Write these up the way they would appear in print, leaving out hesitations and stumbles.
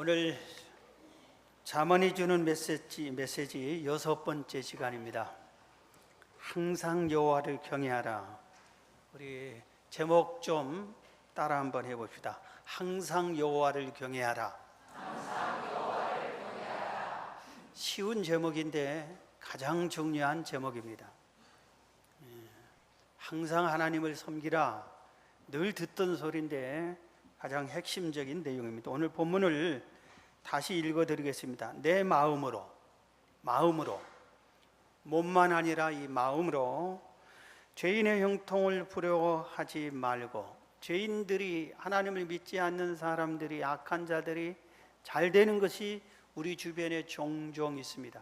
오늘 잠언이 주는 메시지 6번째 시간입니다. 항상 여호와를 경외하라. 우리 제목 좀 따라 한번 해봅시다. 항상 여호와를 경외하라. 쉬운 제목인데 가장 중요한 제목입니다. 항상 하나님을 섬기라. 늘 듣던 소리인데 가장 핵심적인 내용입니다. 오늘 본문을 다시 읽어드리겠습니다. 내 마음으로 몸만 아니라 이 마음으로 죄인의 형통을 부러워하지 말고, 죄인들이, 하나님을 믿지 않는 사람들이, 악한 자들이 잘 되는 것이 우리 주변에 종종 있습니다.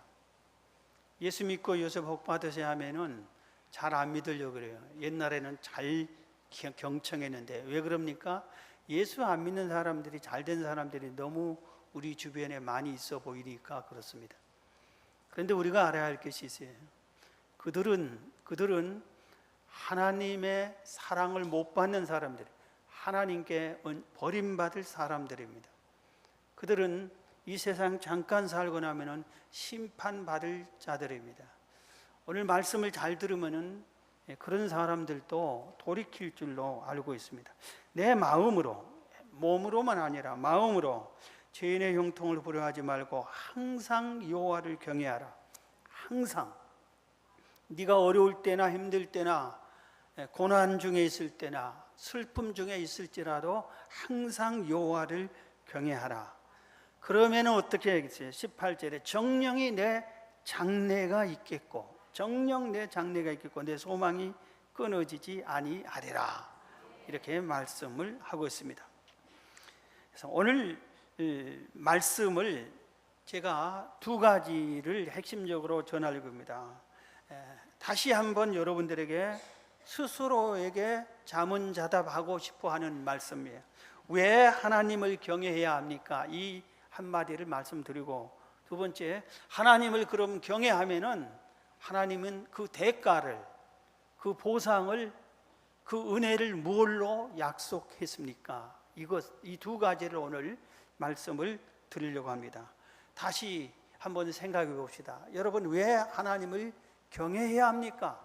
예수 믿고 요새 복 받으세요 하면은 잘 안 믿으려고 그래요. 옛날에는 잘 경청했는데 왜 그럽니까? 예수 안 믿는 사람들이, 잘된 사람들이 너무 우리 주변에 많이 있어 보이니까 그렇습니다. 그런데 우리가 알아야 할 것이 있어요. 그들은 하나님의 사랑을 못 받는 사람들, 하나님께 버림받을 사람들입니다. 그들은 이 세상 잠깐 살고 나면은 심판받을 자들입니다. 오늘 말씀을 잘 들으면은 그런 사람들도 돌이킬 줄로 알고 있습니다. 내 마음으로, 몸으로만 아니라 마음으로 죄인의 형통을 부러워하지 말고 항상 여호와를 경외하라. 항상 네가 어려울 때나 힘들 때나 고난 중에 있을 때나 슬픔 중에 있을지라도 항상 여호와를 경외하라. 그러면 어떻게 하겠어요? 18절에 정령이 내 장래가 있겠고, 정령 내 장래가 있겠고 내 소망이 끊어지지 아니하리라. 이렇게 말씀을 하고 있습니다. 그래서 오늘 말씀을 제가 두 가지를 핵심적으로 전하려고 합니다. 다시 한번 여러분들에게 스스로에게 자문자답하고 싶어하는 말씀이에요. 왜 하나님을 경외해야 합니까? 이 한마디를 말씀드리고, 두 번째, 하나님을 그럼 경외하면은 하나님은 그 대가를, 그 보상을, 그 은혜를 무엇로 약속했습니까? 이 두 가지를 오늘 말씀을 드리려고 합니다. 다시 한번 생각해 봅시다. 여러분, 왜 하나님을 경외해야 합니까?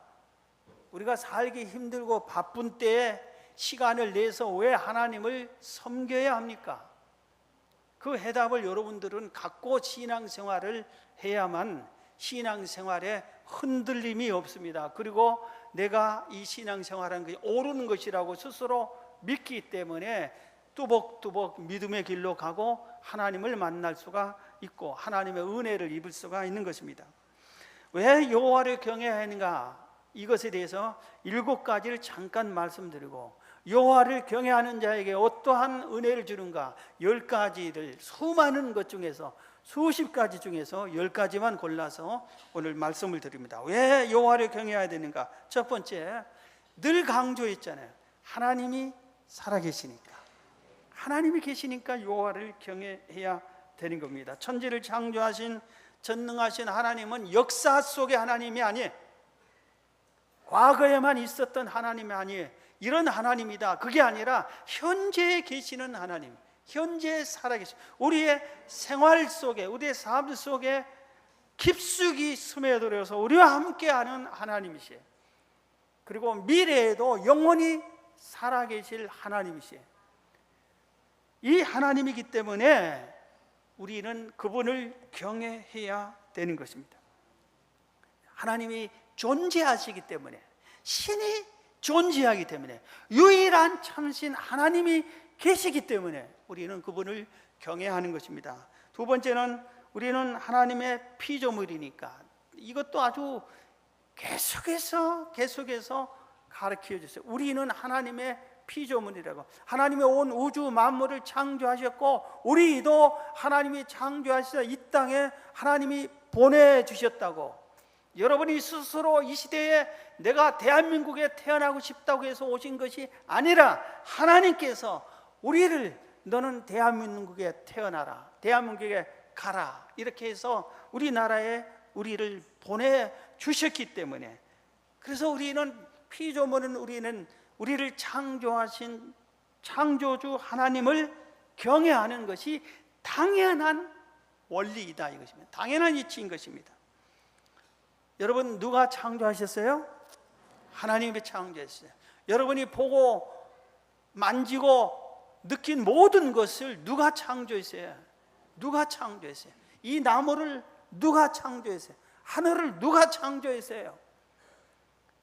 우리가 살기 힘들고 바쁜 때에 시간을 내서 왜 하나님을 섬겨야 합니까? 그 해답을 여러분들은 갖고 신앙생활을 해야만 신앙생활에 흔들림이 없습니다. 그리고 내가 이 신앙생활하는 것이 옳은 것이라고 스스로 믿기 때문에 뚜벅뚜벅 믿음의 길로 가고 하나님을 만날 수가 있고 하나님의 은혜를 입을 수가 있는 것입니다. 왜 여호와를 경외해야 하는가? 이것에 대해서 7가지를 잠깐 말씀드리고, 여호와를 경외하는 자에게 어떠한 은혜를 주는가? 10가지를, 수많은 것 중에서, 수십 가지 중에서 10가지만 골라서 오늘 말씀을 드립니다. 왜 여호와를 경외해야 되는가? 첫 번째, 늘 강조했잖아요. 하나님이 살아계시니까, 하나님이 계시니까 여호와를 경외해야 되는 겁니다. 천지를 창조하신 전능하신 하나님은 역사 속의 하나님이 아니에요. 과거에만 있었던 하나님이 아니에요. 이런 하나님이다. 그게 아니라 현재에 계시는 하나님, 현재 살아계신, 우리의 생활 속에, 우리의 삶 속에 깊숙이 스며들어서 우리와 함께하는 하나님이시에요. 그리고 미래에도 영원히 살아계실 하나님이시에요. 이 하나님이기 때문에 우리는 그분을 경외해야 되는 것입니다. 하나님이 존재하시기 때문에, 신이 존재하기 때문에, 유일한 참신 하나님이 계시기 때문에 우리는 그분을 경외하는 것입니다. 두 번째는 우리는 하나님의 피조물이니까, 이것도 아주 계속해서 가르쳐 주세요. 우리는 하나님의 피조물이라고. 하나님이 온 우주 만물을 창조하셨고 우리도 하나님이 창조하시자 이 땅에 하나님이 보내주셨다고. 여러분이 스스로 이 시대에 내가 대한민국에 태어나고 싶다고 해서 오신 것이 아니라 하나님께서 우리를, 너는 대한민국에 태어나라, 대한민국에 가라, 이렇게 해서 우리나라에 우리를 보내주셨기 때문에, 그래서 우리는 피조물은, 우리를 창조하신 창조주 하나님을 경외하는 것이 당연한 원리이다 이것입니다. 당연한 이치인 것입니다. 여러분, 누가 창조하셨어요? 하나님이 창조했어요. 여러분이 보고 만지고 느낀 모든 것을 누가 창조했어요? 누가 창조했어요? 이 나무를 누가 창조했어요? 하늘을 누가 창조했어요?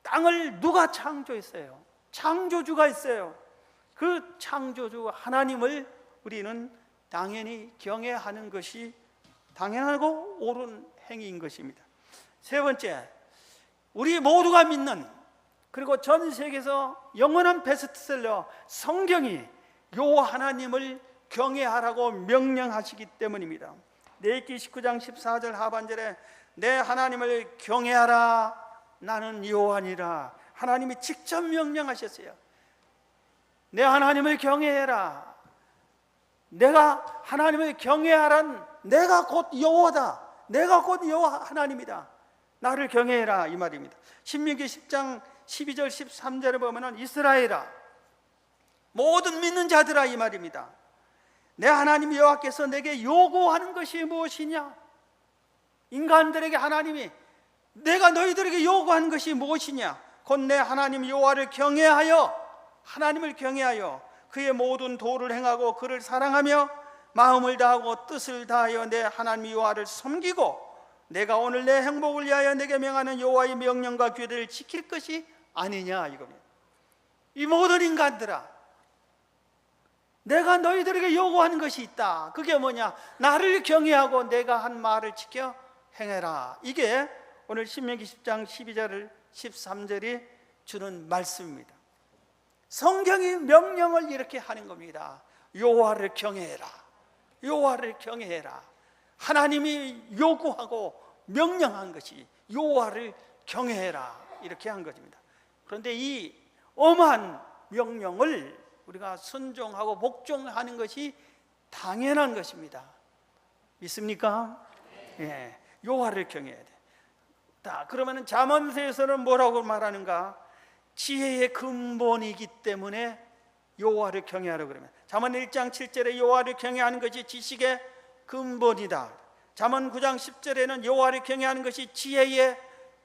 땅을 누가 창조했어요? 창조주가 있어요. 그 창조주 하나님을 우리는 당연히 경외하는 것이 당연하고 옳은 행위인 것입니다. 세 번째, 우리 모두가 믿는, 그리고 전 세계에서 영원한 베스트셀러 성경이 요 하나님을 경외하라고 명령하시기 때문입니다. 레위기 19장 14절 하반절에 내 하나님을 경외하라, 나는 여호와니라. 하나님이 직접 명령하셨어요. 내 하나님을 경외해라. 내가 하나님을 경외하란 내가 곧 여호와다. 내가 곧 여호와 하나님이다. 나를 경외해라 이 말입니다. 신명기 10장 12절 13절에 보면 이스라엘아, 모든 믿는 자들아 이 말입니다. 내 하나님 여호와께서 내게 요구하는 것이 무엇이냐? 인간들에게 하나님이 내가 너희들에게 요구하는 것이 무엇이냐? 곧 내 하나님 여호와를 경외하여, 하나님을 경외하여 그의 모든 도를 행하고 그를 사랑하며 마음을 다하고 뜻을 다하여 내 하나님 여호와를 섬기고 내가 오늘 내 행복을 위하여 내게 명하는 여호와의 명령과 규례를 지킬 것이 아니냐 이겁니다. 이 모든 인간들아, 내가 너희들에게 요구하는 것이 있다. 그게 뭐냐? 나를 경외하고 내가 한 말을 지켜 행해라. 이게 오늘 신명기 10장 12절 13절이 주는 말씀입니다. 성경이 명령을 이렇게 하는 겁니다. 여호와를 경외해라. 여호와를 경외해라. 하나님이 요구하고 명령한 것이 여호와를 경외해라 이렇게 한 것입니다. 그런데 이 엄한 명령을 우리가 순종하고 복종하는 것이 당연한 것입니다. 믿습니까? 예, 여호와를 경외해야 돼. 자, 그러면 잠언서에서는 뭐라고 말하는가? 지혜의 근본이기 때문에 여호와를 경외하라 그러면 잠언 1장 7절에 여호와를 경외하는 것이 지식의 근본이다. 잠언 9장 10절에는 여호와를 경외하는 것이 지혜의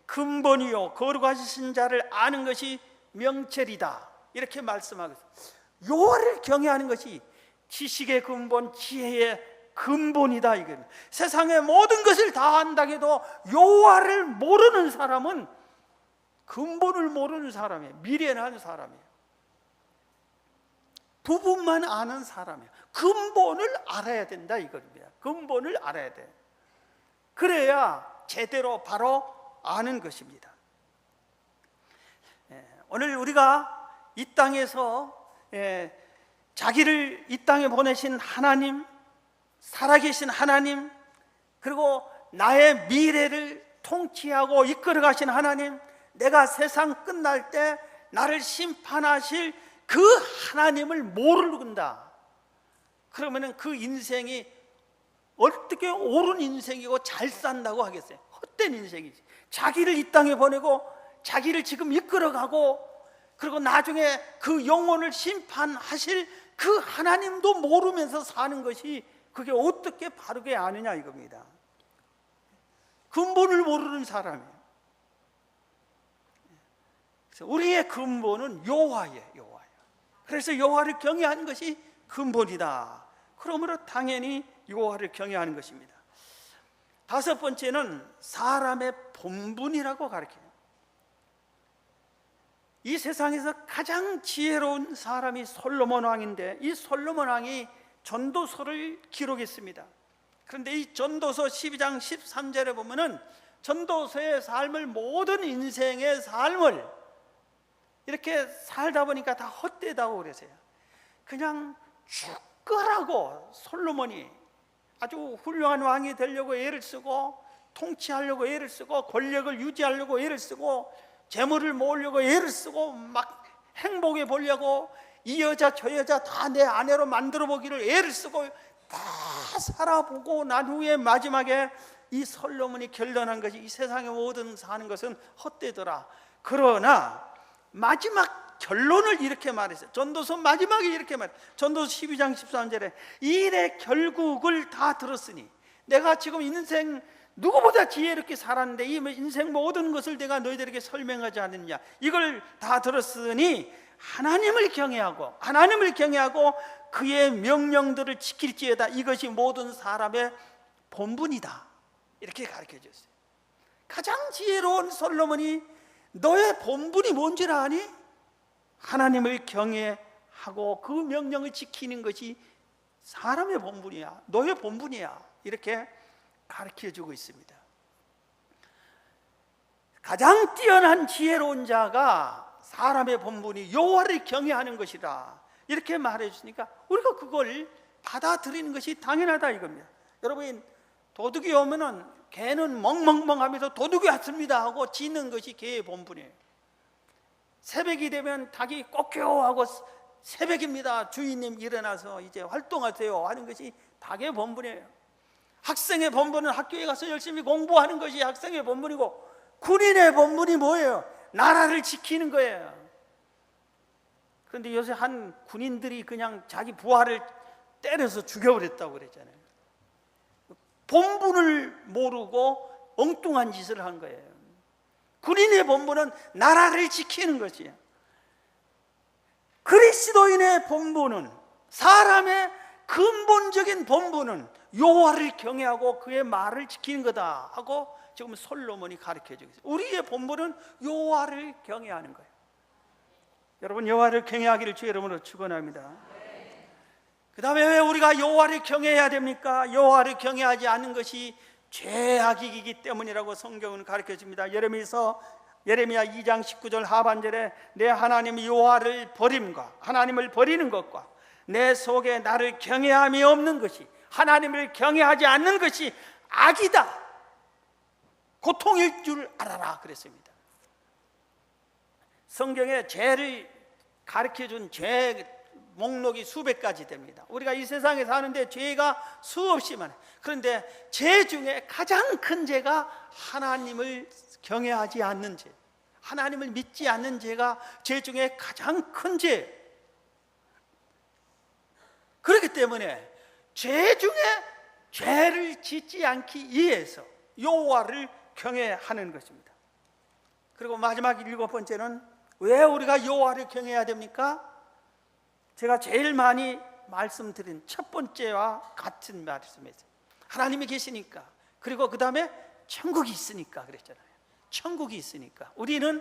근본이요 거룩하신 자를 아는 것이 명철이다. 이렇게 말씀하고 있습니다. 여호와를 경외하는 것이 지식의 근본, 지혜의 근본이다 이겁니다. 세상의 모든 것을 다 안다고 해도 여호와를 모르는 사람은 근본을 모르는 사람이에요. 미련한 사람이에요. 부분만 아는 사람이에요. 근본을 알아야 된다 이겁니다. 근본을 알아야 돼. 그래야 제대로 바로 아는 것입니다. 오늘 우리가 이 땅에서 자기를 이 땅에 보내신 하나님, 살아계신 하나님, 그리고 나의 미래를 통치하고 이끌어 가신 하나님, 내가 세상 끝날 때 나를 심판하실 그 하나님을 모른다. 그러면 그 인생이 어떻게 옳은 인생이고 잘 산다고 하겠어요? 헛된 인생이지. 자기를 이 땅에 보내고 자기를 지금 이끌어가고 그리고 나중에 그 영혼을 심판하실 그 하나님도 모르면서 사는 것이 그게 어떻게 바르게 아느냐 이겁니다. 근본을 모르는 사람이에요. 그래서 우리의 근본은 여호와예요. 여호와예요. 그래서 여호와를 경외하는 것이 근본이다. 그러므로 당연히 여호와를 경외하는 것입니다. 다섯 번째는 사람의 본분이라고 가르쳐요. 이 세상에서 가장 지혜로운 사람이 솔로몬 왕인데 이 솔로몬 왕이 전도서를 기록했습니다. 그런데 이 전도서 12장 13절에 보면은 전도서의 삶을, 모든 인생의 삶을 이렇게 살다 보니까 다 헛되다고 그러세요. 그냥 죽으라고 솔로몬이 아주 훌륭한 왕이 되려고 애를 쓰고 통치하려고 애를 쓰고 권력을 유지하려고 애를 쓰고 재물을 모으려고 애를 쓰고 막 행복해 보려고 이 여자 저 여자 다 내 아내로 만들어 보기를 애를 쓰고 다 살아보고 난 후에 마지막에 이 솔로몬이 결론한 것이 이 세상의 모든 사는 것은 헛되더라. 그러나 마지막 결론을 이렇게 말했어요. 전도서 마지막에 이렇게 말해요. 전도서 12장 13절에 이 일의 결국을 다 들었으니 내가 지금 인생 누구보다 지혜롭게 살았는데 이 인생 모든 것을 내가 너희들에게 설명하지 않느냐. 이걸 다 들었으니 하나님을 경외하고 그의 명령들을 지킬지어다. 이것이 모든 사람의 본분이다. 이렇게 가르쳐 줬어요. 가장 지혜로운 솔로몬이 너의 본분이 뭔지 아니? 하나님을 경외하고 그 명령을 지키는 것이 사람의 본분이야. 너의 본분이야. 이렇게 가르쳐 주고 있습니다. 가장 뛰어난 지혜로운 자가 사람의 본분이 여호와를 경외하는 것이다. 이렇게 말해 주시니까 우리가 그걸 받아들이는 것이 당연하다 이겁니다. 여러분, 도둑이 오면은 개는 멍멍멍하면서 도둑이 왔습니다 하고 짖는 것이 개의 본분이에요. 새벽이 되면 닭이 꼬끼하고 새벽입니다, 주인님 일어나서 이제 활동하세요 하는 것이 닭의 본분이에요. 학생의 본분은 학교에 가서 열심히 공부하는 것이 학생의 본분이고, 군인의 본분이 뭐예요? 나라를 지키는 거예요. 그런데 요새 한 군인들이 그냥 자기 부하를 때려서 죽여버렸다고 그랬잖아요. 본분을 모르고 엉뚱한 짓을 한 거예요. 군인의 본분은 나라를 지키는 것이에요. 그리스도인의 본분은, 사람의 근본적인 본분은 여호와를 경외하고 그의 말을 지키는 거다 하고 지금 솔로몬이 가르쳐 주고 있어요. 우리의 본분은 여호와를 경외하는 거예요. 여러분, 여호와를 경외하기를 주의 이름으로 축원합니다. 그 다음에 왜 우리가 여호와를 경외해야 됩니까? 여호와를 경외하지 않는 것이 죄악이기 때문이라고 성경은 가르쳐 줍니다. 예레미야 2장 19절 하반절에 내 하나님 여호와를 버림과 하나님을 버리는 것과 내 속에 나를 경외함이 없는 것이, 하나님을 경외하지 않는 것이 악이다, 고통일 줄 알아라 그랬습니다. 성경에 죄를 가르쳐준 죄 목록이 수백 가지 됩니다. 우리가 이 세상에 사는데 죄가 수없이 많아요. 그런데 죄 중에 가장 큰 죄가 하나님을 경외하지 않는 죄, 하나님을 믿지 않는 죄가 죄 중에 가장 큰 죄. 그렇기 때문에 죄 중에 죄를 짓지 않기 위해서 여호와를 경외하는 것입니다. 그리고 마지막 7번째는 왜 우리가 여호와를 경외해야 됩니까? 제가 제일 많이 말씀드린 첫 번째와 같은 말씀이에요. 하나님이 계시니까, 그리고 그 다음에 천국이 있으니까 그랬잖아요. 천국이 있으니까 우리는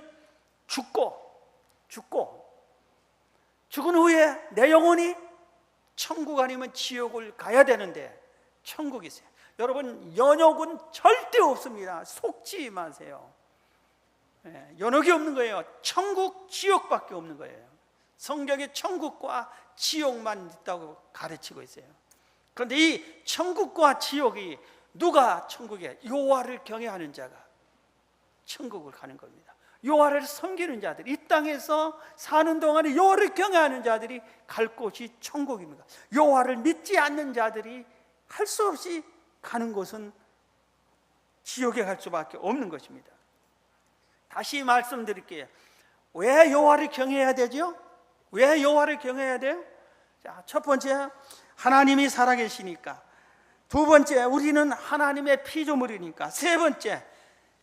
죽은 후에 내 영혼이 천국 아니면 지옥을 가야 되는데 천국이 있어요. 여러분, 연옥은 절대 없습니다. 속지 마세요. 연옥이 없는 거예요. 천국, 지옥밖에 없는 거예요. 성경에 천국과 지옥만 있다고 가르치고 있어요. 그런데 이 천국과 지옥이, 누가 천국이야? 여호와를 경외하는 자가 천국을 가는 겁니다. 여호와를 섬기는 자들, 이 땅에서 사는 동안에 여호와를 경외하는 자들이 갈 곳이 천국입니다. 여호와를 믿지 않는 자들이 할 수 없이 가는 곳은 지옥에 갈 수밖에 없는 것입니다. 다시 말씀드릴게요. 왜 여호와를 경외해야 되죠? 왜 여호와를 경외해야 돼요? 자, 첫 번째, 하나님이 살아계시니까. 두 번째, 우리는 하나님의 피조물이니까. 세 번째,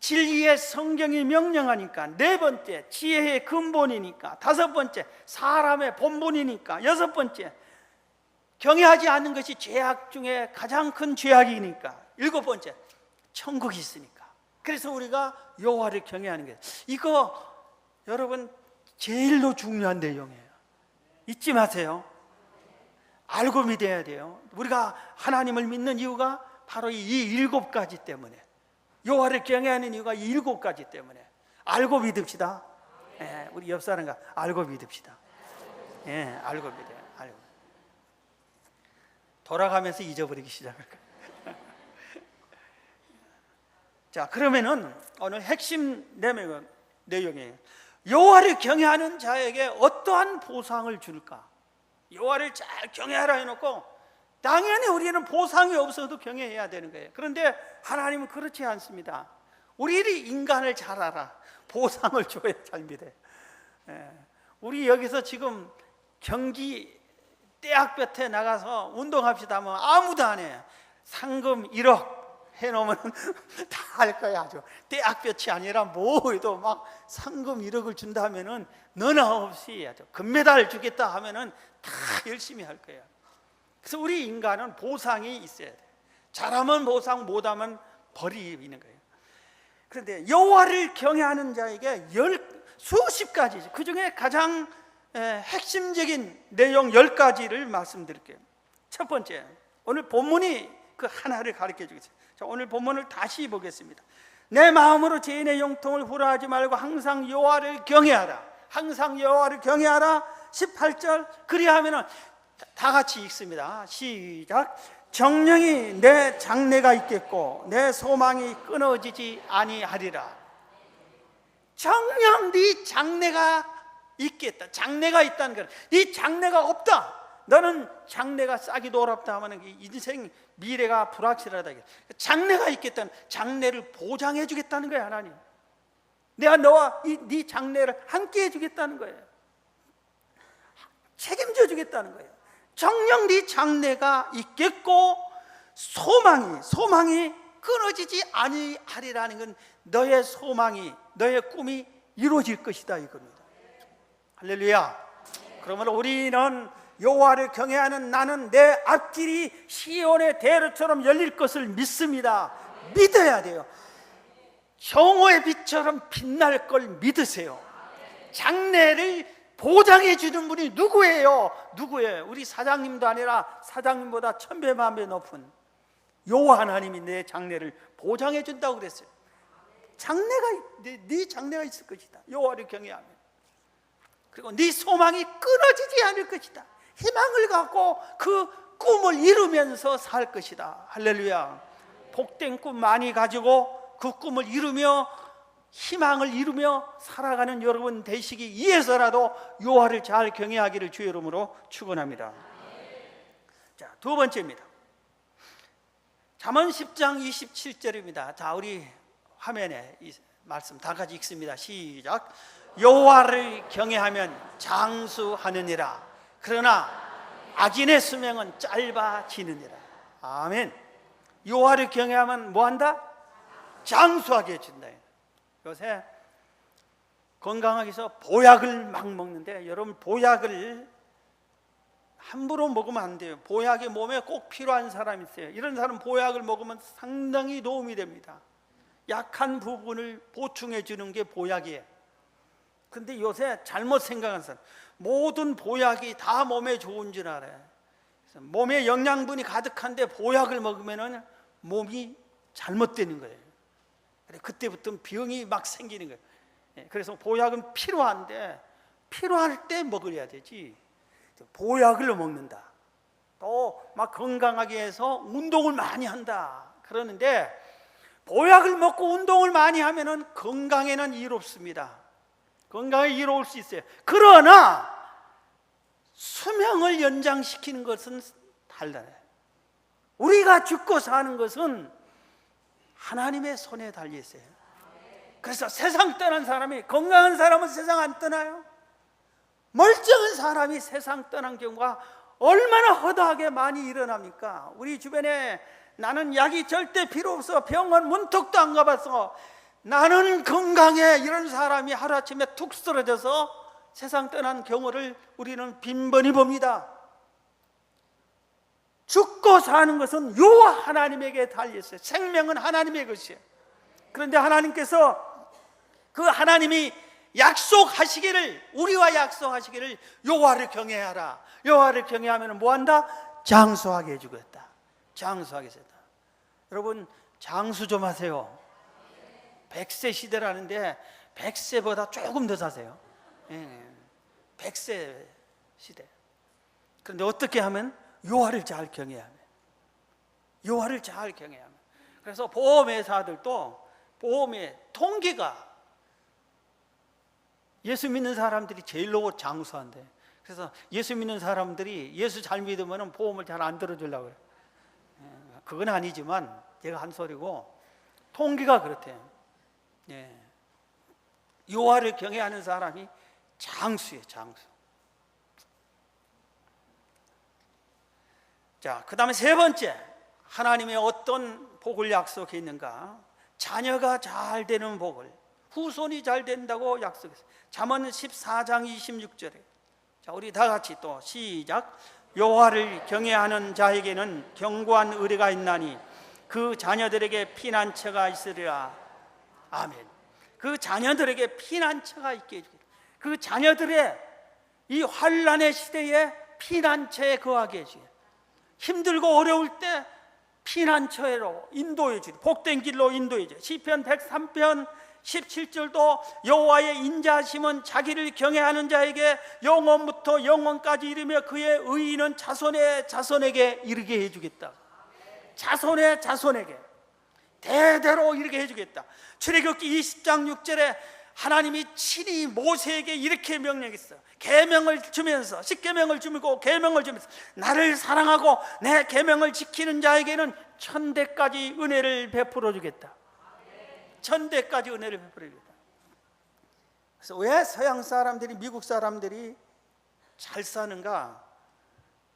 진리의 성경이 명령하니까. 네 번째, 지혜의 근본이니까. 다섯 번째, 사람의 본분이니까. 여섯 번째, 경외하지 않는 것이 죄악 중에 가장 큰 죄악이니까. 일곱 번째, 천국이 있으니까. 그래서 우리가 여호와를 경외하는 거예요. 이거 여러분 제일로 중요한 내용이에요. 잊지 마세요. 알고 믿어야 돼요. 우리가 하나님을 믿는 이유가 바로 이 일곱 가지 때문에, 여호와를 경외하는 이유가 이 일곱 가지 때문에. 알고 믿읍시다. 우리 옆 사람과 알고 믿읍시다. 알고 믿어요. 알고. 돌아가면서 잊어버리기 시작할 거예요. 자, 그러면은 오늘 핵심 내용이에요. 여호와를 경외하는 자에게 어떠한 보상을 줄까? 여호와를 잘 경외하라 해놓고 당연히 우리는 보상이 없어도 경외해야 되는 거예요. 그런데 하나님은 그렇지 않습니다. 우리 인간을 잘 알아. 보상을 줘야 잘 믿어요. 우리 여기서 지금 경기 떼학볕에 나가서 운동합시다 하면 아무도 안 해요. 상금 1억 해놓으면 다 할 거야. 아주 떼학볕이 아니라 뭐해도 막 상금 1억을 준다면은 너나 없이 아주 금메달 주겠다 하면은 다 열심히 할 거야. 그래서 우리 인간은 보상이 있어야 돼. 잘하면 보상, 못하면 벌이 있는 거예요. 그런데 여호와를 경외하는 자에게 수십 가지, 그 중에 가장 핵심적인 내용 10가지를 말씀드릴게요. 첫 번째, 오늘 본문이 그 하나를 가르쳐 주겠습니다. 자, 오늘 본문을 다시 보겠습니다. 내 마음으로 죄인의 영통을 후라하지 말고 항상 여호와를 경외하라. 항상 여호와를 경외하라. 18절. 그리하면은 다 같이 읽습니다. 시작. 정령이 내 장래가 있겠고 내 소망이 끊어지지 아니하리라. 정령 네 장래가 있겠다. 장래가 있다는 거야. 네 장래가 없다. 너는 장래가 싹이 노랗다 하면 인생 미래가 불확실하다. 장래가 있겠다는, 장래를 보장해 주겠다는 거야. 하나님, 내가 너와 네 장래를 함께 해주겠다는 거예요. 책임져 주겠다는 거예요. 정녕 네 장래가 있겠고 소망이 끊어지지 아니하리라는 건 너의 소망이, 너의 꿈이 이루어질 것이다 이겁니다. 할렐루야. 그러면 우리는 여호와를 경외하는 나는 내 앞길이 시온의 대로처럼 열릴 것을 믿습니다. 믿어야 돼요. 정오의 빛처럼 빛날 걸 믿으세요. 장래를 보장해 주는 분이 누구예요? 누구예요? 우리 사장님도 아니라 사장님보다 1000배 만배 높은 여호와 하나님이 내 장래를 보장해 준다고 그랬어요. 장래가, 네 장래가 있을 것이다. 여호와를 경외하면. 그리고 네 소망이 끊어지지 않을 것이다. 희망을 갖고 그 꿈을 이루면서 살 것이다. 할렐루야. 복된 꿈 많이 가지고 그 꿈을 이루며 희망을 이루며 살아가는 여러분 되시기 위해서라도 여호와를 잘 경외하기를 주의 이름으로 축원합니다. 자, 두 번째입니다. 잠언 10장 27절입니다. 자, 우리 화면에 이 말씀 다 같이 읽습니다. 시작. 여호와를 경외하면 장수하느니라. 그러나 악인의 수명은 짧아지느니라. 아멘. 여호와를 경외하면 뭐한다? 장수하게 해준다. 요새 건강하기 위해서 보약을 막 먹는데, 여러분 보약을 함부로 먹으면 안 돼요. 보약이 몸에 꼭 필요한 사람이 있어요. 이런 사람 보약을 먹으면 상당히 도움이 됩니다. 약한 부분을 보충해 주는 게 보약이에요. 그런데 요새 잘못 생각하는 사람, 모든 보약이 다 몸에 좋은 줄 알아요. 그래서 몸에 영양분이 가득한데 보약을 먹으면 몸이 잘못되는 거예요. 그때부터 병이 막 생기는 거예요. 그래서 보약은 필요한데 필요할 때 먹어야 되지. 보약을 먹는다. 또 막 건강하게 해서 운동을 많이 한다. 그러는데 보약을 먹고 운동을 많이 하면은 건강에는 이롭습니다. 건강에 이로울 수 있어요. 그러나 수명을 연장시키는 것은 달라요. 우리가 죽고 사는 것은 하나님의 손에 달려 있어요. 그래서 세상 떠난 사람이, 건강한 사람은 세상 안 떠나요. 멀쩡한 사람이 세상 떠난 경우가 얼마나 허다하게 많이 일어납니까? 우리 주변에 나는 약이 절대 필요 없어, 병원 문턱도 안 가봤어, 나는 건강해, 이런 사람이 하루아침에 툭 쓰러져서 세상 떠난 경우를 우리는 빈번히 봅니다. 죽고 사는 것은 여호와 하나님에게 달려있어요. 생명은 하나님의 것이에요. 그런데 하나님께서 그 하나님이 약속하시기를, 우리와 약속하시기를 여호와를 경외하라. 여호와를 경외하면 뭐한다? 장수하게 해주겠다. 장수하게 해주겠다. 여러분 장수 좀 하세요. 100세 시대라는데 100세보다 조금 더 사세요. 100세 시대. 그런데 어떻게 하면? 여호와를 잘 경외하면. 여호와를 잘 경외하면. 그래서 보험회사들도 보험의 통계가 예수 믿는 사람들이 제일로 장수한대. 그래서 예수 믿는 사람들이 예수 잘 믿으면 보험을 잘 안 들어주려고 그래요. 그건 아니지만 제가 한 소리고 통계가 그렇대요. 여호와를 경외하는 사람이 장수예요, 장수. 자, 그 다음에 세 번째, 하나님의 어떤 복을 약속했는가? 자녀가 잘 되는 복을, 후손이 잘 된다고 약속했어요. 잠언 14장 26절에. 자, 우리 다 같이 또 시작. 여호와를 경외하는 자에게는 견고한 의뢰가 있나니 그 자녀들에게 피난처가 있으리라. 아멘. 그 자녀들에게 피난처가 있게 해주겠다. 그 자녀들의 이 환난의 시대에 피난처에 거하게 해주겠다. 힘들고 어려울 때 피난처로 인도해 주리, 복된 길로 인도해 주리. 시편 103편 17절도 여호와의 인자하심은 자기를 경외하는 자에게 영원부터 영원까지 이르며 그의 의인은 자손의 자손에게 이르게 해주겠다. 자손의 자손에게 대대로 이르게 해주겠다. 출애굽기 20장 6절에 하나님이 친히 모세에게 이렇게 명령했어. 계명을 주면서, 십계명을 주고 계명을 주면서 나를 사랑하고 내 계명을 지키는 자에게는 천대까지 은혜를 베풀어 주겠다. 천대까지 은혜를 베풀어 주겠다. 그래서 왜 서양 사람들이, 미국 사람들이 잘 사는가?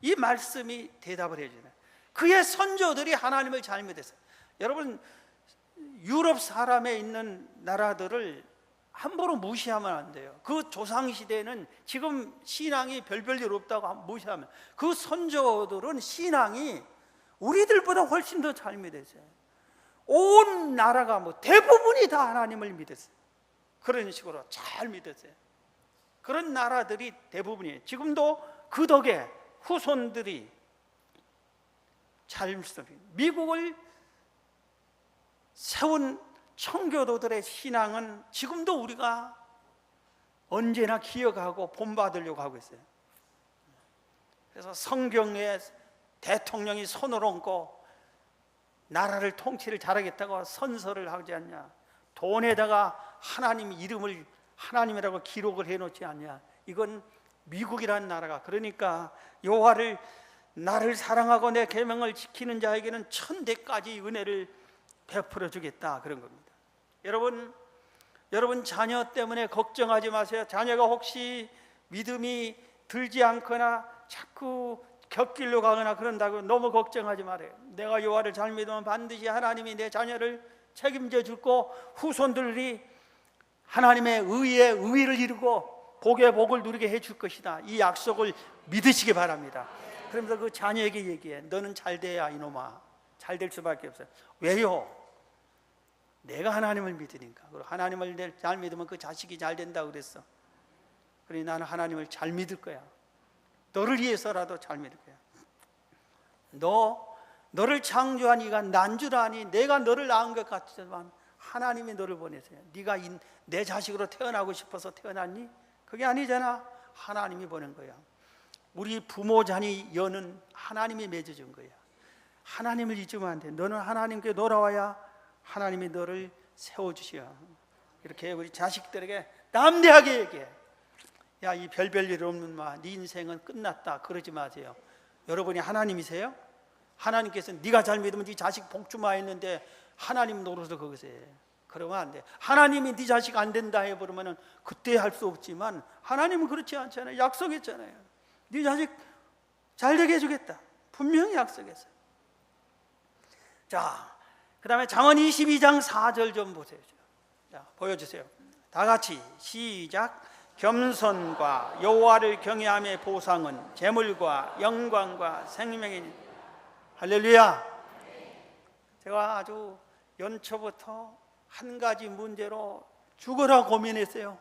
이 말씀이 대답을 해주네. 그의 선조들이 하나님을 잘 믿었어요. 여러분, 유럽 사람에 있는 나라들을 함부로 무시하면 안 돼요. 그 조상시대는 지금 신앙이 별별 없다고 무시하면, 그 선조들은 신앙이 우리들보다 훨씬 더 잘 믿었어요. 온 나라가 대부분이 다 하나님을 믿었어요. 그런 식으로 잘 믿었어요. 그런 나라들이 대부분이에요. 지금도 그 덕에 후손들이 잘 믿습니다. 미국을 세운 청교도들의 신앙은 지금도 우리가 언제나 기억하고 본받으려고 하고 있어요. 그래서 성경에 대통령이 손을 얹고 나라를 통치를 잘하겠다고 선서를 하지 않냐? 돈에다가 하나님 이름을 하나님이라고 기록을 해놓지 않냐? 이건 미국이라는 나라가, 그러니까 여호와를, 나를 사랑하고 내 계명을 지키는 자에게는 천대까지 은혜를 베풀어 주겠다, 그런 겁니다. 여러분 자녀 때문에 걱정하지 마세요. 자녀가 혹시 믿음이 들지 않거나 자꾸 곁길로 가거나 그런다고 너무 걱정하지 말아요. 내가 여호와를 잘 믿으면 반드시 하나님이 내 자녀를 책임져 주고 후손들이 하나님의 의에 의를 이루고 복에 복을 누리게 해줄 것이다. 이 약속을 믿으시기 바랍니다. 그러면서 그 자녀에게 얘기해. 너는 잘 돼야 이놈아. 잘 될 수밖에 없어요. 왜요? 내가 하나님을 믿으니까. 그리고 하나님을 잘 믿으면 그 자식이 잘 된다고 그랬어. 그러니 나는 하나님을 잘 믿을 거야. 너를 위해서라도 잘 믿을 거야. 너를 창조한 이가 난 줄 아니. 내가 너를 낳은 것 같지만 하나님이 너를 보내세요. 네가 내 자식으로 태어나고 싶어서 태어났니? 그게 아니잖아. 하나님이 보낸 거야. 우리 부모 자녀 연은 하나님이 맺어준 거야. 하나님을 잊으면 안 돼. 너는 하나님께 돌아와야 하나님이 너를 세워주시오. 이렇게 우리 자식들에게 담대하게 얘기해. 야, 이 별별 일 없는 네 인생은 끝났다, 그러지 마세요. 여러분이 하나님이세요? 하나님께서 네가 잘 믿으면 네 자식 복주마했는데 하나님 노릇을 거기서 해. 그러면 안 돼. 하나님이 네 자식 안 된다 해버리면 그때 할 수 없지만 하나님은 그렇지 않잖아요. 약속했잖아요. 네 자식 잘 되게 해주겠다, 분명히 약속했어요. 자, 그 다음에 잠언 22장 4절 좀 보세요. 자, 보여주세요. 다 같이 시작. 겸손과 여호와를 경외함의 보상은 재물과 영광과 생명이니. 할렐루야. 제가 아주 연초부터 한 가지 문제로 죽어라 고민했어요.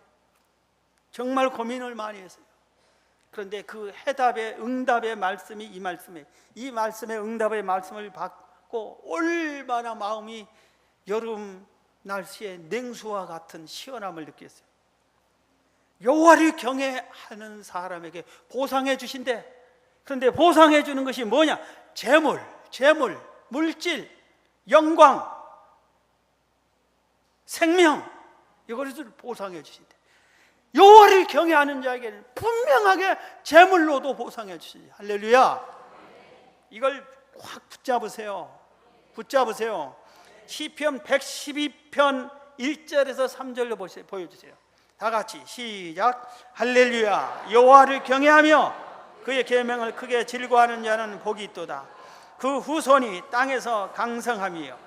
정말 고민을 많이 했어요. 그런데 그 응답의 말씀이 이 말씀이에요. 이 말씀의 응답의 말씀을 받고 얼마나 마음이 여름 날씨에 냉수와 같은 시원함을 느꼈어요. 여호와를 경외하는 사람에게 보상해 주신대. 그런데 보상해 주는 것이 뭐냐? 재물, 물질, 영광, 생명, 이것을 보상해 주신대. 여호와를 경외하는 자에게는 분명하게 재물로도 보상해 주신대. 할렐루야. 이걸 확 붙잡으세요. 시편 112편 1절에서 3절로 보여주세요. 다 같이 시작. 할렐루야. 여호와를 경외하며 그의 계명을 크게 즐거워하는 자는 복이 있도다. 그 후손이 땅에서 강성하며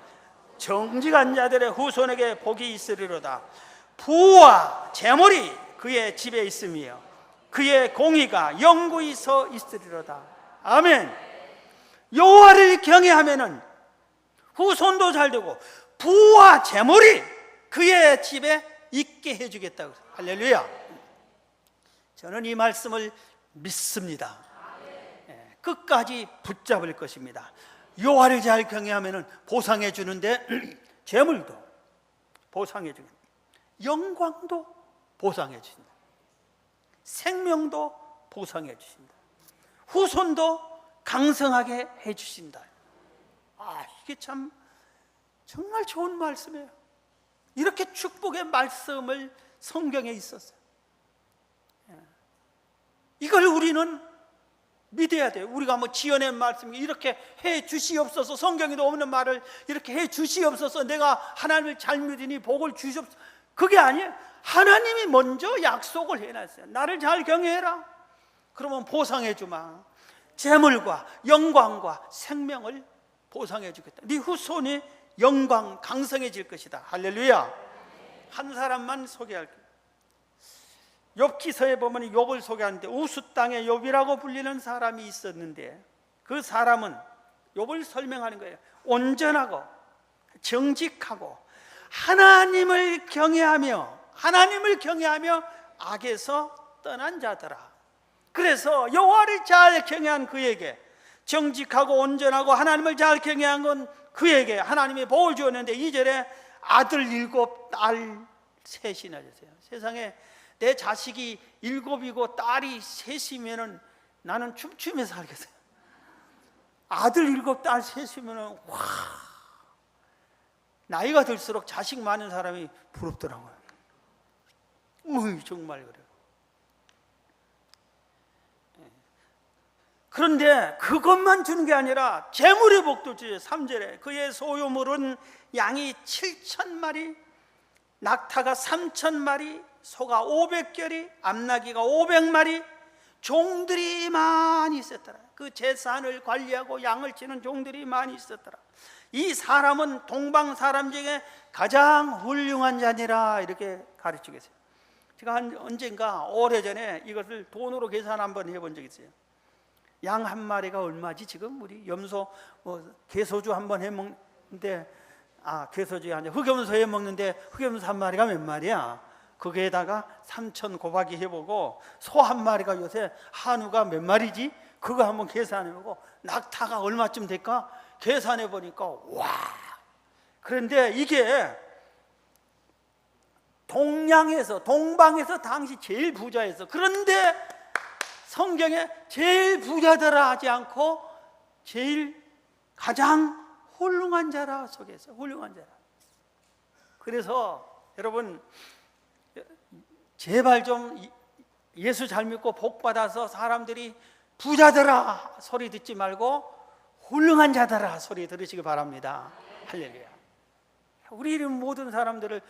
정직한 자들의 후손에게 복이 있으리로다. 부와 재물이 그의 집에 있으며 그의 공의가 영구히 서 있으리로다. 아멘. 여호와를 경외하면은 후손도 잘 되고 부와 재물이 그의 집에 있게 해주겠다고. 할렐루야. 저는 이 말씀을 믿습니다. 끝까지 붙잡을 것입니다. 여호와를 잘 경외하면은 보상해 주는데 재물도 보상해 주겠다. 영광도 보상해 주신다. 생명도 보상해 주신다. 후손도 강성하게 해 주신다. 이게 참 정말 좋은 말씀이에요. 이렇게 축복의 말씀을 성경에 있었어요. 이걸 우리는 믿어야 돼요. 우리가 뭐 지어낸 말씀 이렇게 해 주시옵소서, 성경에도 없는 말을 이렇게 해 주시옵소서, 내가 하나님을 잘 믿으니 복을 주시옵소서, 그게 아니에요. 하나님이 먼저 약속을 해놨어요. 나를 잘 경외해라. 그러면 보상해 주마. 재물과 영광과 생명을 보상해 주겠다. 네 후손이 영광 강성해질 것이다. 할렐루야. 한 사람만 소개할게요. 욥기서에 보면 욥을 소개하는데 우수 땅의 욥이라고 불리는 사람이 있었는데 그 사람은 욥을 설명하는 거예요. 온전하고 정직하고 하나님을 경외하며 악에서 떠난 자더라. 그래서 여호와를 잘 경외한 그에게, 정직하고 온전하고 하나님을 잘 경외한 건 그에게 하나님이 복을 주었는데 2절에 아들 7, 딸 3이나 주세요. 세상에 내 자식이 7이고 딸이 3이면은 나는 춤추며 살겠어요. 아들 7, 딸 3이면은 와, 나이가 들수록 자식 많은 사람이 부럽더라고요. 정말 그래요. 그런데 그것만 주는 게 아니라 재물의 복도 주죠. 3절에 그의 소유물은 양이 7,000마리, 낙타가 3,000마리, 소가 500결이, 암나귀가 500마리, 종들이 많이 있었더라. 그 재산을 관리하고 양을 치는 종들이 많이 있었더라. 이 사람은 동방 사람 중에 가장 훌륭한 자니라, 이렇게 가르치겠어요. 제가 언젠가 오래전에 이것을 돈으로 계산 한번 해본 적이 있어요. 양 한 마리가 얼마지? 지금 우리 염소 개소주 한번 해먹는데, 개소주가 아니라 흑염소 해먹는데 흑염소 한 마리가 몇 마리야? 거기에다가 3,000 곱하기 해보고, 소 한 마리가 요새 한우가 몇 마리지? 그거 한번 계산해보고, 낙타가 얼마쯤 될까? 계산해보니까 와! 그런데 이게 동방에서 당시 제일 부자였어. 그런데 성경에 제일 부자더라 하지 않고 가장 훌륭한 자라 속에서 훌륭한 자라. 그래서 여러분 제발 좀 예수 잘 믿고 복 받아서 사람들이 부자더라 소리 듣지 말고 훌륭한 자더라 소리 들으시기 바랍니다. 할렐루야. 우리 모든 사람들을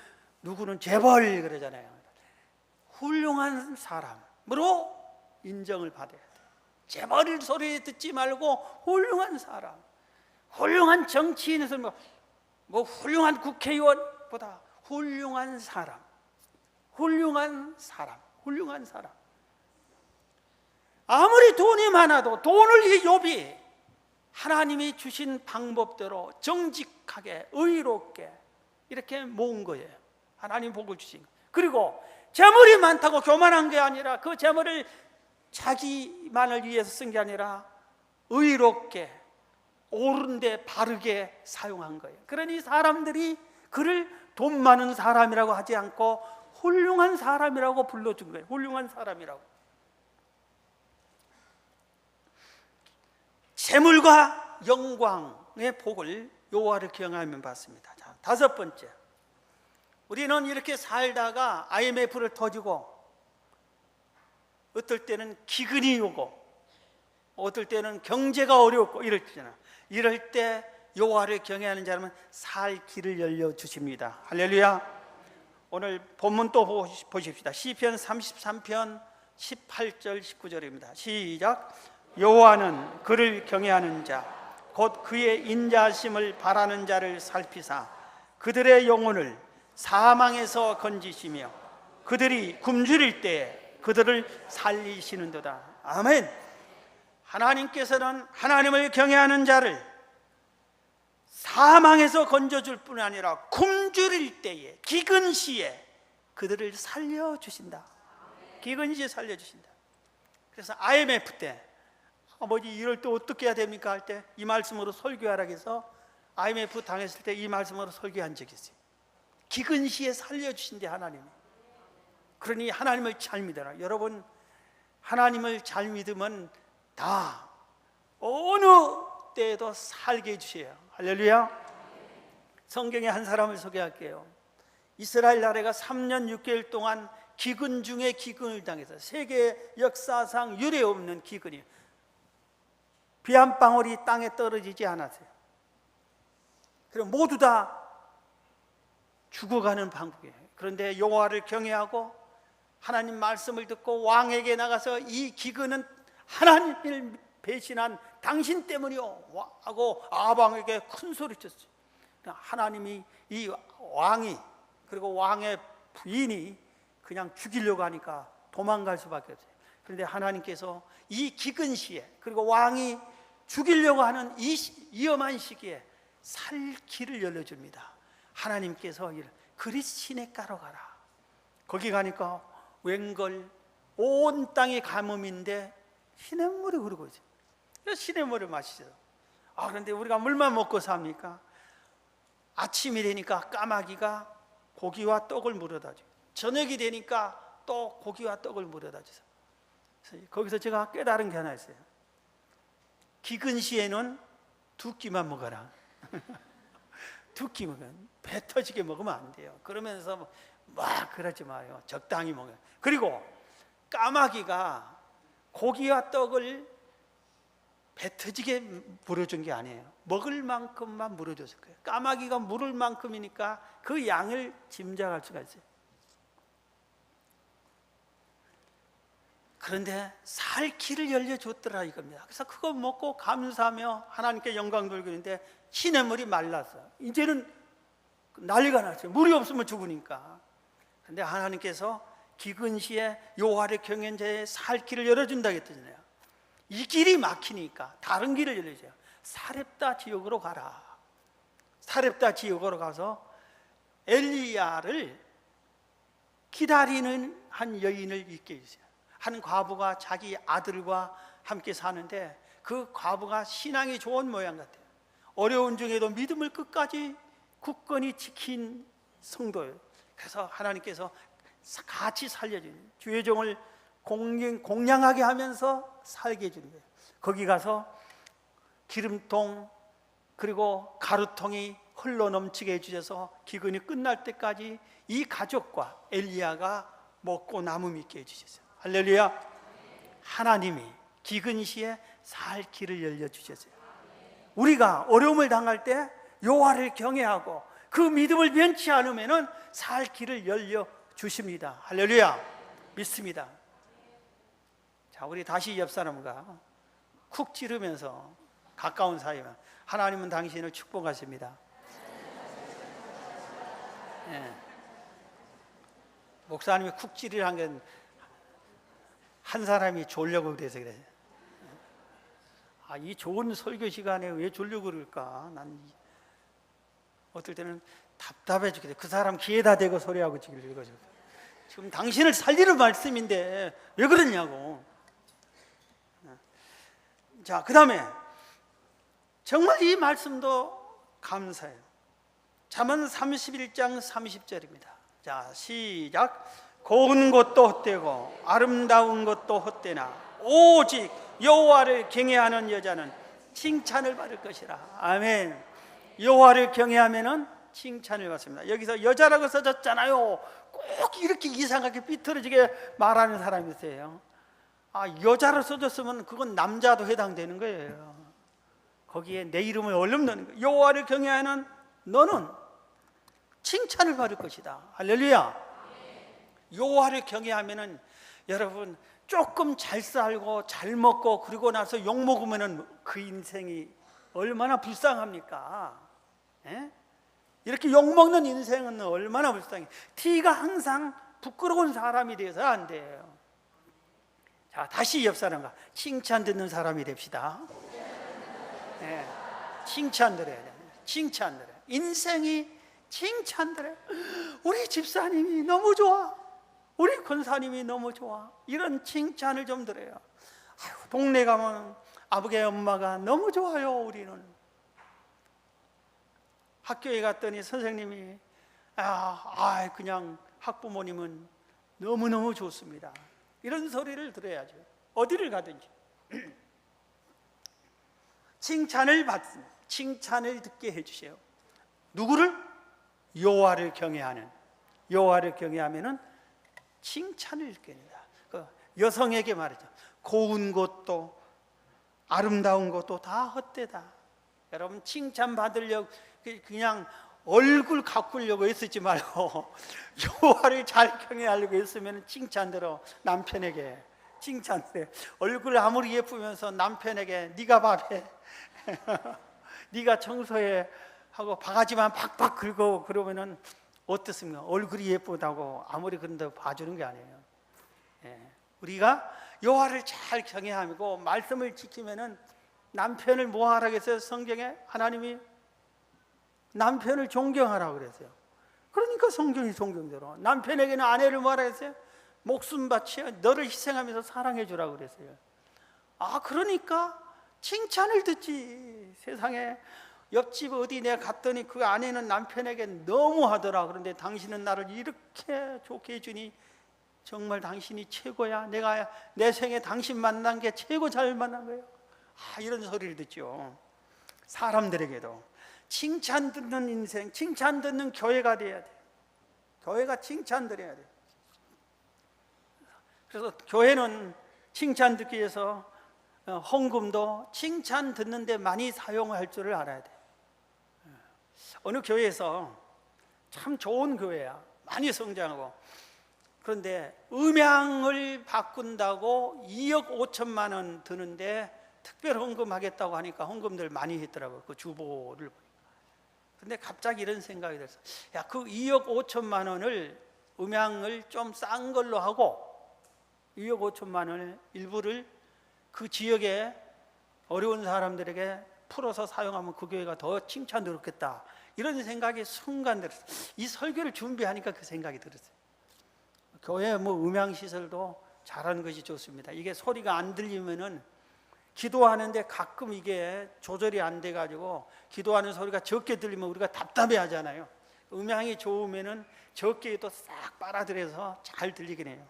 누구는 재벌 그러잖아요. 훌륭한 사람으로 인정을 받아야 돼. 재벌 소리 듣지 말고 훌륭한 사람, 훌륭한 정치인에서 뭐 훌륭한 국회의원보다 훌륭한 사람. 아무리 돈이 많아도 돈을 이 욥이 하나님이 주신 방법대로 정직하게 의롭게 이렇게 모은 거예요. 하나님 복을 주신 거예요. 그리고 재물이 많다고 교만한 게 아니라 그 재물을 자기만을 위해서 쓴 게 아니라 의롭게 옳은데 바르게 사용한 거예요. 그러니 사람들이 그를 돈 많은 사람이라고 하지 않고 훌륭한 사람이라고 불러준 거예요. 훌륭한 사람이라고. 재물과 영광의 복을 여호와를 경외하면 받습니다. 자, 5번째, 우리는 이렇게 살다가 IMF를 터지고 어떨 때는 기근이 오고 어떨 때는 경제가 어렵고 이럴 때 여호와를 경외하는 자라면 살 길을 열려 주십니다. 할렐루야. 오늘 본문 또 보십시다. 시편 33편 18절 19절입니다. 시작. 여호와는 그를 경외하는 자 곧 그의 인자하심을 바라는 자를 살피사 그들의 영혼을 사망에서 건지시며 그들이 굶주릴 때에 그들을 살리시는도다. 아멘. 하나님께서는 하나님을 경외하는 자를 사망에서 건져줄 뿐 아니라 굶주릴 때에 기근 시에 그들을 살려주신다. 기근 시에 살려주신다. 그래서 IMF 때 아버지 이럴 때 어떻게 해야 됩니까 할 때 이 말씀으로 설교하라고 해서 IMF 당했을 때 이 말씀으로 설교한 적이 있어요. 기근 시에 살려주신대 하나님이. 그러니 하나님을 잘 믿어라. 여러분 하나님을 잘 믿으면 다 어느 때에도 살게 해주세요. 할렐루야. 성경에 한 사람을 소개할게요. 이스라엘 나라가 3년 6개월 동안 기근 중에 기근을 당해서 세계 역사상 유례 없는 기근이에요. 비 한 방울이 땅에 떨어지지 않았어요. 그리고 모두 다 죽어가는 방국이에요. 그런데 여호와를 경외하고 하나님 말씀을 듣고 왕에게 나가서 이 기근은 하나님을 배신한 당신 때문이요 하고 아방에게 큰 소리 쳤어요. 하나님이 이 왕이 그리고 왕의 부인이 그냥 죽이려고 하니까 도망갈 수밖에 없어요. 그런데 하나님께서 이 기근 시에 그리고 왕이 죽이려고 하는 이 위험한 시기에 살 길을 열어줍니다. 하나님께서 그리 시냇가로 가라. 거기 가니까 웬걸 온 땅이 가뭄인데 시냇물이 흐르고 있어요. 시냇물을 마시죠. 그런데 우리가 물만 먹고 삽니까? 아침이 되니까 까마귀가 고기와 떡을 물어다 줘요. 저녁이 되니까 또 고기와 떡을 물어다 줘서 거기서 제가 깨달은 게 하나 있어요. 기근 시에는 두 끼만 먹어라. 두 끼 먹으면 배 터지게 먹으면 안 돼요. 그러면서 막 그러지 마요. 적당히 먹어요. 그리고 까마귀가 고기와 떡을 배 터지게 물어준 게 아니에요. 먹을 만큼만 물어줬을 거예요. 까마귀가 물을 만큼이니까 그 양을 짐작할 수가 있어요. 그런데 살 길을 열려줬더라 이겁니다. 그래서 그거 먹고 감사하며 하나님께 영광 돌리고 있는데 시냇물이 말랐어. 이제는 난리가 났어요. 물이 없으면 죽으니까. 그런데 하나님께서 기근 시에 여호와를 경외하는 자의 살 길을 열어준다고 했잖아요. 이 길이 막히니까 다른 길을 열려줘요. 사렙다 지역으로 가라. 사렙다 지역으로 가서 엘리야를 기다리는 한 여인을 있게 해주세요. 한 과부가 자기 아들과 함께 사는데 그 과부가 신앙이 좋은 모양 같아요. 어려운 중에도 믿음을 끝까지 굳건히 지킨 성도예요. 그래서 하나님께서 같이 살려주는 주의 종을 공양하게 하면서 살게 해주는 거예요. 거기 가서 기름통 그리고 가루통이 흘러 넘치게 해주셔서 기근이 끝날 때까지 이 가족과 엘리야가 먹고 남음 있게 해주셨어요. 할렐루야. 하나님이 기근 시에 살 길을 열려주셨어요. 우리가 어려움을 당할 때 여호와를 경외하고 그 믿음을 변치 않으면 살 길을 열려주십니다. 할렐루야. 믿습니다. 자, 우리 다시 옆 사람과 쿡 찌르면서 가까운 사이면 하나님은 당신을 축복하십니다. 네. 목사님이 쿡 찌르란 건 한 사람이 졸려고 그래서 그래요. 이 좋은 설교 시간에 왜 졸려고 그럴까? 난 어떨 때는 답답해 죽겠어요. 그 사람 귀에다 대고 소리하고 지금 당신을 살리는 말씀인데 왜 그러냐고. 자, 그 다음에 정말 이 말씀도 감사해요. 잠언 31장 30절입니다. 자, 시작. 고운 것도 헛되고 아름다운 것도 헛되나 오직 여호와를 경외하는 여자는 칭찬을 받을 것이라. 아멘. 여호와를 경외하면은 칭찬을 받습니다. 여기서 여자라고 써졌잖아요. 꼭 이렇게 이상하게 삐뚤어지게 말하는 사람이 있어요. 여자로 써졌으면 그건 남자도 해당되는 거예요. 거기에 내 이름을 얼른 넣는 거예요. 여호와를 경외하는 너는 칭찬을 받을 것이다. 할렐루야. 여호와를 경외하면은 여러분 조금 잘 살고 잘 먹고 그리고 나서 욕 먹으면은 그 인생이 얼마나 불쌍합니까? 예? 이렇게 욕 먹는 인생은 얼마나 불쌍해. 티가 항상 부끄러운 사람이 돼서 안 돼요. 자, 다시 옆 사람과 칭찬 듣는 사람이 됩시다. 예, 칭찬 드려야 돼. 칭찬 드려. 인생이 칭찬 드려. 우리 집사님이 너무 좋아. 우리 권사님이 너무 좋아. 이런 칭찬을 좀 드려요. 아유, 동네 가면 아버지 엄마가 너무 좋아요. 우리는 학교에 갔더니 선생님이 그냥 학부모님은 너무너무 좋습니다. 이런 소리를 들어야죠. 어디를 가든지 칭찬을 받습니다. 칭찬을 듣게 해주세요. 누구를? 여호와를 경외하는. 여호와를 경외하면은 칭찬을 듣게 됩니다. 그 여성에게 말이죠. 고운 것도 아름다운 것도 다 헛되다. 여러분 칭찬 받으려고 그냥 얼굴 가꾸려고 애쓰지 말고 여호와를 잘 경외하려고 했으면 칭찬대로 남편에게 칭찬해. 얼굴 아무리 예쁘면서 남편에게 네가 밥해 네가 청소해 하고 바가지만 팍팍 긁어 그러면은 어떻습니까? 얼굴이 예쁘다고 아무리 그런다고 봐주는 게 아니에요. 우리가 여호와를 잘 경외하고 말씀을 지키면은 남편을 뭐 하라고 했어요? 성경에 하나님이 남편을 존경하라고 그랬어요. 그러니까 성경이 존경대로 남편에게는 아내를 뭐 하라고 했어요? 목숨 바쳐 너를 희생하면서 사랑해 주라고 그랬어요. 그러니까 칭찬을 듣지. 세상에 옆집 어디 내가 갔더니 그 아내는 남편에게 너무 하더라. 그런데 당신은 나를 이렇게 좋게 해주니 정말 당신이 최고야. 내가 내 생에 당신 만난 게 최고 잘 만난 거예요. 이런 소리를 듣죠. 사람들에게도 칭찬 듣는 인생, 칭찬 듣는 교회가 돼야 돼. 교회가 칭찬 드려야 돼. 그래서 교회는 칭찬 듣기 위해서 헌금도 칭찬 듣는데 많이 사용할 줄을 알아야 돼. 어느 교회에서 참 좋은 교회야. 많이 성장하고. 그런데 음향을 바꾼다고 2억 5천만 원 드는데 특별 헌금하겠다고 하니까 헌금들 많이 했더라고요. 그 주보를 보니까. 근데 갑자기 이런 생각이 들었어. 그 2억 5천만 원을 음향을 좀 싼 걸로 하고 2억 5천만 원을 일부를 그 지역에 어려운 사람들에게 풀어서 사용하면 그 교회가 더 칭찬 들었겠다. 이런 생각이 순간 들었어요. 이 설교를 준비하니까 그 생각이 들었어요. 교회 음향 시설도 잘하는 것이 좋습니다. 이게 소리가 안 들리면은 기도하는데 가끔 이게 조절이 안 돼가지고 기도하는 소리가 적게 들리면 우리가 답답해 하잖아요. 음향이 좋으면은 적게 해도 싹 빨아들여서 잘 들리긴 해요.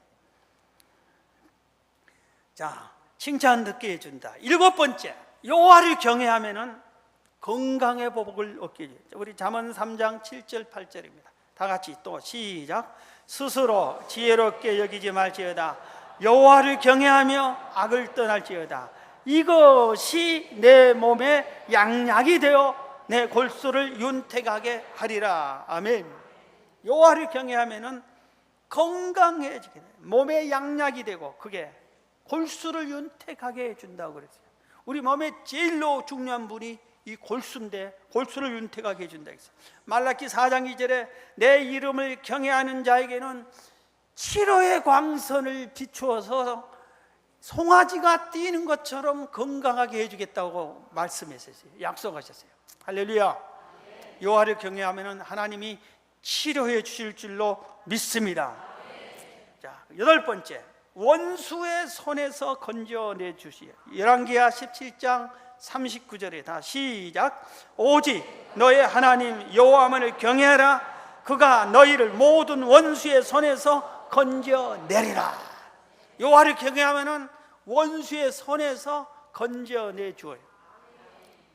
자, 칭찬 듣게 해준다. 7번째, 여호와를 경외하면은 건강의 복을 얻게 해줘요. 우리 잠언 3장 7절 8절입니다. 다 같이 또 시작. 스스로 지혜롭게 여기지 말지어다. 여호와를 경외하며 악을 떠날지어다. 이것이 내 몸에 양약이 되어 내 골수를 윤택하게 하리라. 아멘. 여호와를 경외하면은 건강해지게 돼요. 몸에 양약이 되고 그게 골수를 윤택하게 해준다고 그랬어요. 우리 몸에 제일로 중요한 분이 이 골수인데 골수를 윤택하게 해준다 했어요. 말라기 4장 2절에 내 이름을 경외하는 자에게는 치료의 광선을 비추어서 송아지가 뛰는 것처럼 건강하게 해주겠다고 말씀했어요. 약속하셨어요. 할렐루야. 여호와를 경외하면 하나님이 치료해 주실 줄로 믿습니다. 자, 8번째, 원수의 손에서 건져내 주시오. 열왕기하 17장 39절에 다 시작. 오직 너의 하나님 여호와만을 경외하라. 그가 너희를 모든 원수의 손에서 건져내리라. 여호와를 경외하면은 원수의 손에서 건져내 주어요.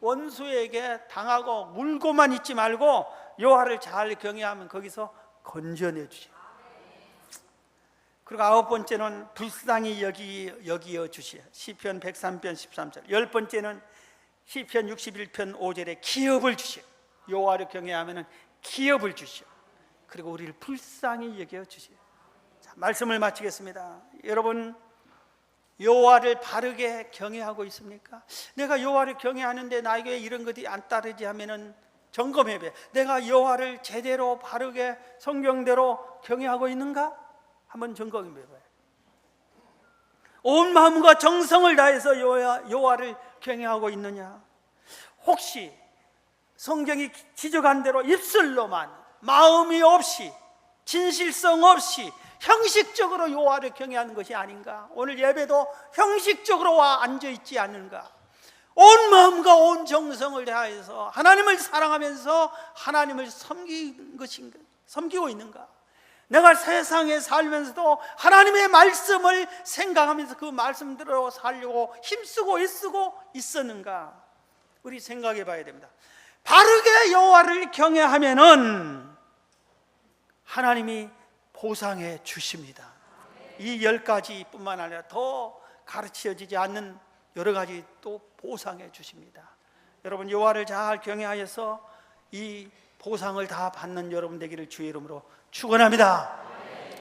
원수에게 당하고 물고만 있지 말고 여호와를 잘 경외하면 거기서 건져내 주셔요. 그리고 9번째는 불쌍히 여기어 주시오. 시편 103편 13절. 10번째는 시편 61편 5절에 기업을 주시오. 여호와를 경외하면은 기업을 주시오. 그리고 우리를 불쌍히 여겨 주시오. 자, 말씀을 마치겠습니다. 여러분, 여호와를 바르게 경외하고 있습니까? 내가 여호와를 경외하는데 나에게 이런 것이 안 따르지 하면은 점검해 봐. 내가 여호와를 제대로 바르게 성경대로 경외하고 있는가? 한번 점검해 봐요. 온 마음과 정성을 다해서 여호와를 경외하고 있느냐? 혹시 성경이 지적한 대로 입술로만, 마음이 없이, 진실성 없이 형식적으로 여호와를 경외하는 것이 아닌가? 오늘 예배도 형식적으로 와 앉아 있지 않는가? 온 마음과 온 정성을 다해서 하나님을 사랑하면서 하나님을 섬기고 있는가? 내가 세상에 살면서도 하나님의 말씀을 생각하면서 그 말씀대로 살려고 힘쓰고 애쓰고 있었는가? 우리 생각해 봐야 됩니다. 바르게 여호와를 경외하면은 하나님이 보상해 주십니다. 이 10가지뿐만 아니라 더 가르쳐지지 않는 여러 가지 또 보상해 주십니다. 여러분, 여호와를 잘 경외하여서 이 보상을 다 받는 여러분 되기를 주의 이름으로 축원합니다.